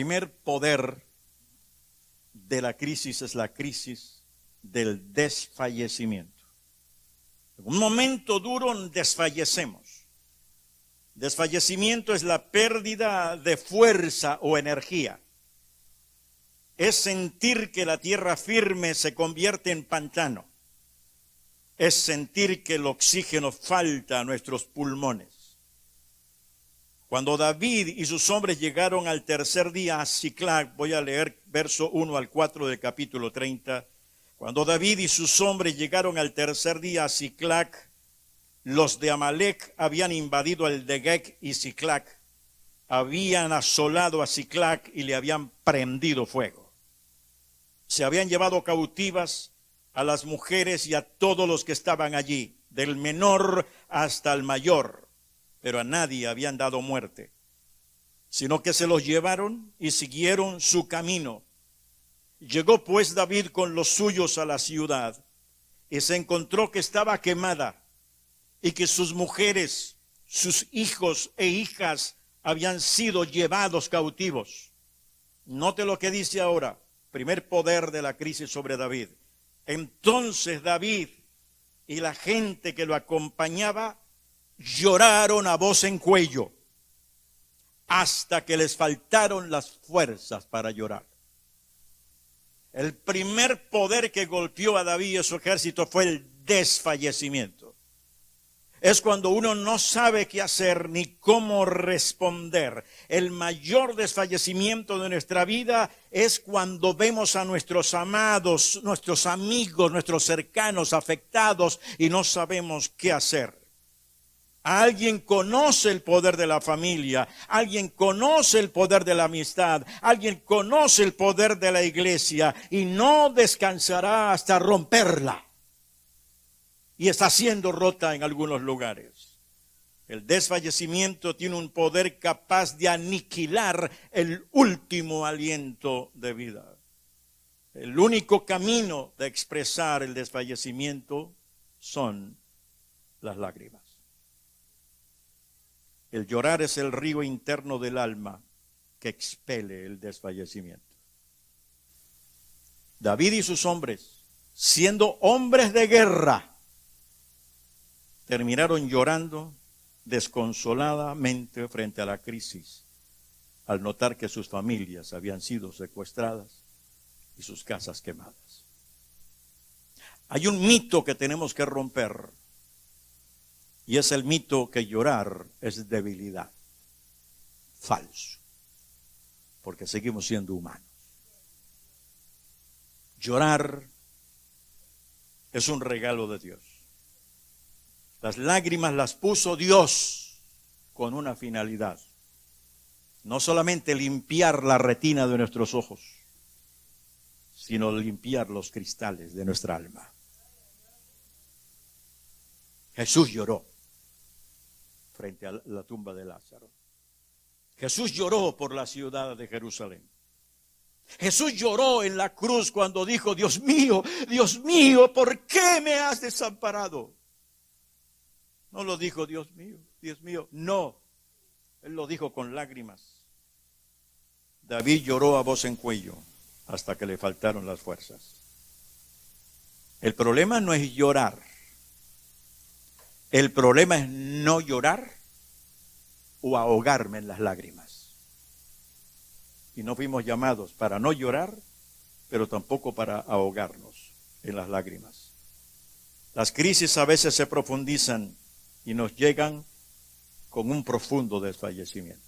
primer poder de la crisis es la crisis del desfallecimiento. En un momento duro desfallecemos. Desfallecimiento es la pérdida de fuerza o energía. Es sentir que la tierra firme se convierte en pantano. Es sentir que el oxígeno falta a nuestros pulmones. Cuando David y sus hombres llegaron al tercer día a Siclag, voy a leer verso 1 al 4 del capítulo 30. Cuando David y sus hombres llegaron al tercer día a Siclag, los de Amalec habían invadido el Degec y Siclag, habían asolado a Siclag y le habían prendido fuego. Se habían llevado cautivas a las mujeres y a todos los que estaban allí, del menor hasta el mayor, pero a nadie habían dado muerte, sino que se los llevaron y siguieron su camino. Llegó pues David con los suyos a la ciudad y se encontró que estaba quemada y que sus mujeres, sus hijos e hijas habían sido llevados cautivos. Note lo que dice ahora, primer poder de la crisis sobre David. Entonces David y la gente que lo acompañaba lloraron a voz en cuello hasta que les faltaron las fuerzas para llorar. El primer poder que golpeó a David y a su ejército fue el desfallecimiento. Es cuando uno no sabe qué hacer ni cómo responder. El mayor desfallecimiento de nuestra vida es cuando vemos a nuestros amados, nuestros amigos, nuestros cercanos afectados y no sabemos qué hacer. Alguien conoce el poder de la familia, alguien conoce el poder de la amistad, alguien conoce el poder de la iglesia y no descansará hasta romperla. Y está siendo rota en algunos lugares. El desfallecimiento tiene un poder capaz de aniquilar el último aliento de vida. El único camino de expresar el desfallecimiento son las lágrimas. El llorar es el río interno del alma que expele el desfallecimiento. David y sus hombres, siendo hombres de guerra, terminaron llorando desconsoladamente frente a la crisis al notar que sus familias habían sido secuestradas y sus casas quemadas. Hay un mito que tenemos que romper y es el mito que llorar es debilidad. Falso, porque seguimos siendo humanos. Llorar es un regalo de Dios. Las lágrimas las puso Dios con una finalidad. No solamente limpiar la retina de nuestros ojos, sino limpiar los cristales de nuestra alma. Jesús lloró frente a la tumba de Lázaro. Jesús lloró por la ciudad de Jerusalén. Jesús lloró en la cruz cuando dijo, Dios mío, ¿por qué me has desamparado? No lo dijo Dios mío, no. Él lo dijo con lágrimas. David lloró a voz en cuello hasta que le faltaron las fuerzas. El problema no es llorar. El problema es no llorar o ahogarme en las lágrimas. Y no fuimos llamados para no llorar, pero tampoco para ahogarnos en las lágrimas. Las crisis a veces se profundizan y nos llegan con un profundo desfallecimiento.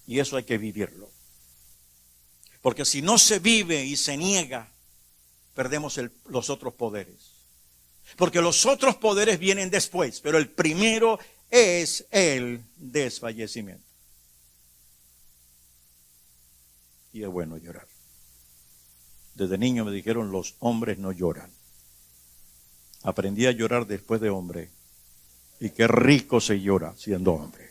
Y eso hay que vivirlo. Porque si no se vive y se niega, perdemos los otros poderes. Porque los otros poderes vienen después, pero el primero es el desfallecimiento. Y es bueno llorar. Desde niño me dijeron, los hombres no lloran. Aprendí a llorar después de hombre. Y qué rico se llora siendo hombre.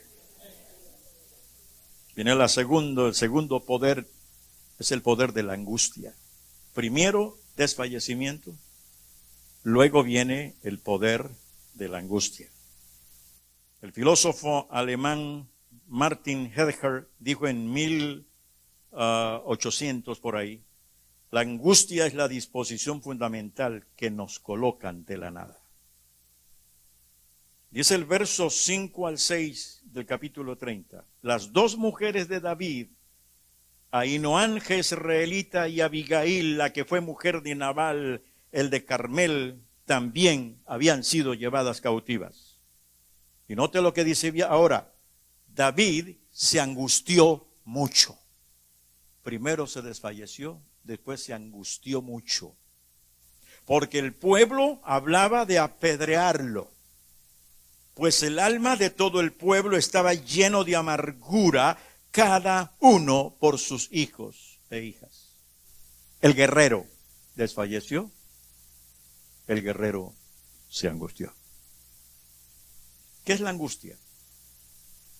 Viene el segundo poder, es el poder de la angustia. Primero, desfallecimiento. Luego viene el poder de la angustia. El filósofo alemán Martin Heidegger dijo en 1800 por ahí, la angustia es la disposición fundamental que nos coloca ante la nada. Dice el verso 5 al 6 del capítulo 30. Las dos mujeres de David, Ahinoam jezreelita y Abigail, la que fue mujer de Nabal, el de Carmel, también habían sido llevadas cautivas. Y note lo que dice ahora, David se angustió mucho. Primero se desfalleció, después se angustió mucho. Porque el pueblo hablaba de apedrearlo. Pues el alma de todo el pueblo estaba lleno de amargura, cada uno por sus hijos e hijas. El guerrero desfalleció, el guerrero se angustió. ¿Qué es la angustia?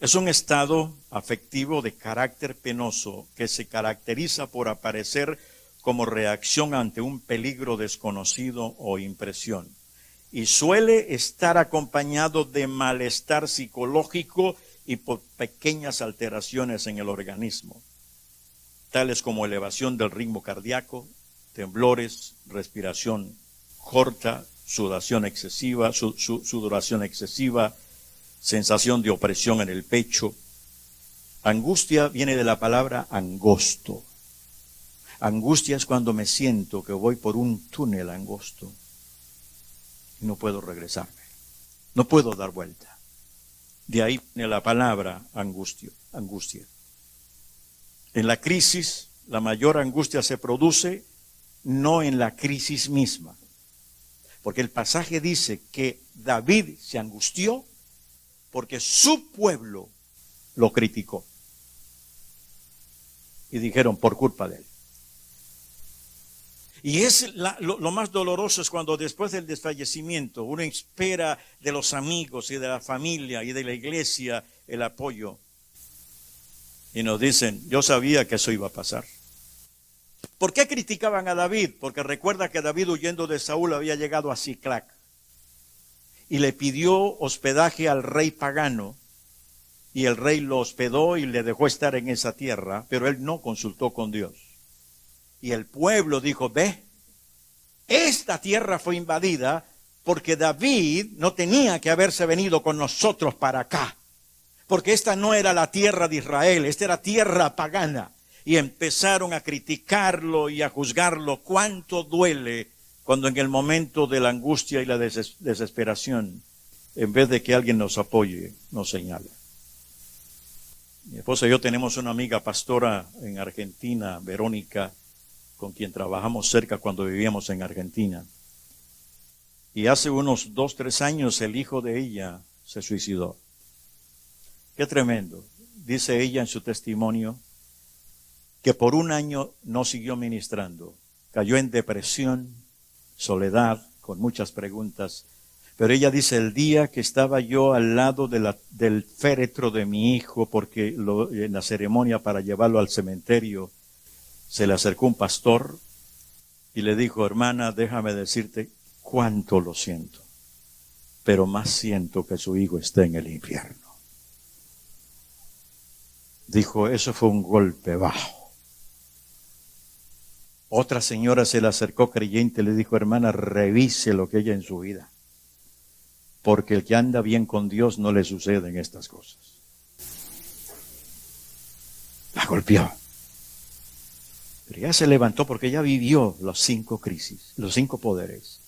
Es un estado afectivo de carácter penoso que se caracteriza por aparecer como reacción ante un peligro desconocido o impresión. Y suele estar acompañado de malestar psicológico y por pequeñas alteraciones en el organismo, tales como elevación del ritmo cardíaco, temblores, respiración corta, sudoración excesiva, sensación de opresión en el pecho. Angustia viene de la palabra angosto. Angustia es cuando me siento que voy por un túnel angosto y no puedo regresarme, no puedo dar vuelta. De ahí viene la palabra angustia. En la crisis, la mayor angustia se produce no en la crisis misma, porque el pasaje dice que David se angustió porque su pueblo lo criticó. Y dijeron, por culpa de él. Y es lo más doloroso es cuando después del desfallecimiento uno espera de los amigos y de la familia y de la iglesia el apoyo. Y nos dicen, yo sabía que eso iba a pasar. ¿Por qué criticaban a David? Porque recuerda que David, huyendo de Saúl, había llegado a Siclac y le pidió hospedaje al rey pagano, y el rey lo hospedó y le dejó estar en esa tierra, pero él no consultó con Dios. Y el pueblo dijo, ve, esta tierra fue invadida porque David no tenía que haberse venido con nosotros para acá, porque esta no era la tierra de Israel, esta era tierra pagana. Y empezaron a criticarlo y a juzgarlo. ¿Cuánto duele cuando en el momento de la angustia y la desesperación, en vez de que alguien nos apoye, nos señala? Mi esposa y yo tenemos una amiga pastora en Argentina, Verónica, con quien trabajamos cerca cuando vivíamos en Argentina. Y hace unos 2, 3 años el hijo de ella se suicidó. Qué tremendo. Dice ella en su testimonio que por 1 año no siguió ministrando. Cayó en depresión, soledad, con muchas preguntas. Pero ella dice, el día que estaba yo al lado del féretro de mi hijo, porque en la ceremonia para llevarlo al cementerio, se le acercó un pastor y le dijo, hermana, déjame decirte cuánto lo siento, pero más siento que su hijo está en el infierno. Dijo, eso fue un golpe bajo. Otra señora se le acercó creyente y le dijo, hermana, revise lo que hay en su vida, porque el que anda bien con Dios no le suceden estas cosas. La golpeó. Pero ya se levantó porque ya vivió los 5 crisis, los 5 poderes.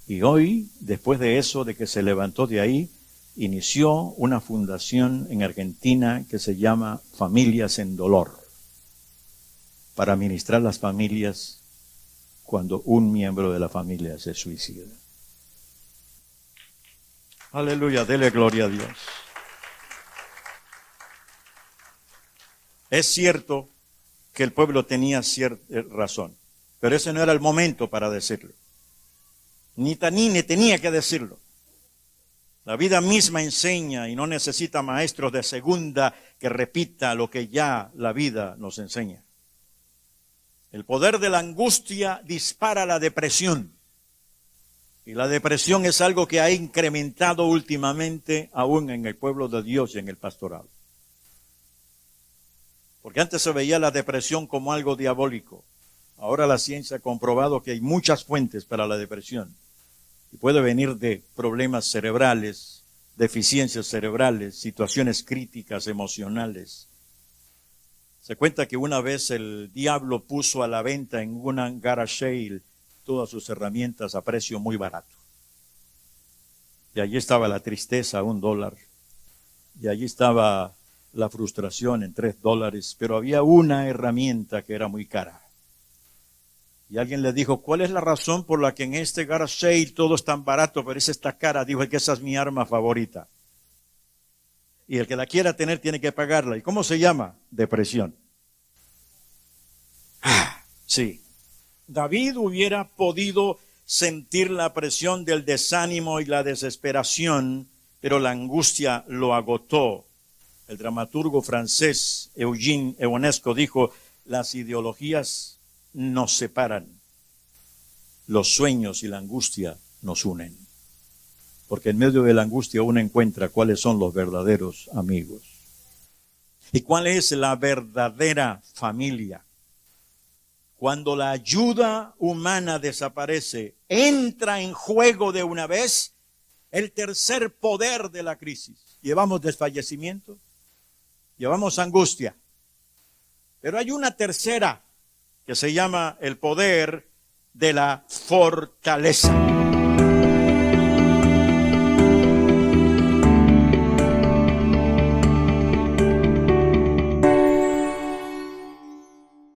Y hoy, después de eso, de que se levantó de ahí, inició una fundación en Argentina que se llama Familias en Dolor, para ministrar las familias cuando un miembro de la familia se suicida. Aleluya, dele gloria a Dios. Es cierto que el pueblo tenía cierta razón, pero ese no era el momento para decirlo. Ni Tanine tenía que decirlo. La vida misma enseña y no necesita maestros de segunda que repita lo que ya la vida nos enseña. El poder de la angustia dispara la depresión. Y la depresión es algo que ha incrementado últimamente aún en el pueblo de Dios y en el pastorado. Porque antes se veía la depresión como algo diabólico. Ahora la ciencia ha comprobado que hay muchas fuentes para la depresión. Y puede venir de problemas cerebrales, deficiencias cerebrales, situaciones críticas emocionales. Se cuenta que una vez el diablo puso a la venta en una garage sale todas sus herramientas a precio muy barato. Y allí estaba la tristeza a $1. Y allí estaba la frustración en $3. Pero había una herramienta que era muy cara. Y alguien le dijo, ¿cuál es la razón por la que en este garage sale todo es tan barato, pero esa está cara? Dijo, es que esa es mi arma favorita. Y el que la quiera tener tiene que pagarla. ¿Y cómo se llama? Depresión. Sí. David hubiera podido sentir la presión del desánimo y la desesperación, pero la angustia lo agotó. El dramaturgo francés Eugène Ionesco dijo, las ideologías nos separan, los sueños y la angustia nos unen, porque en medio de la angustia uno encuentra cuáles son los verdaderos amigos y cuál es la verdadera familia. Cuando la ayuda humana desaparece, entra en juego de una vez el tercer poder de la crisis. Llevamos desfallecimiento, llevamos angustia, pero hay una tercera que se llama el poder de la fortaleza.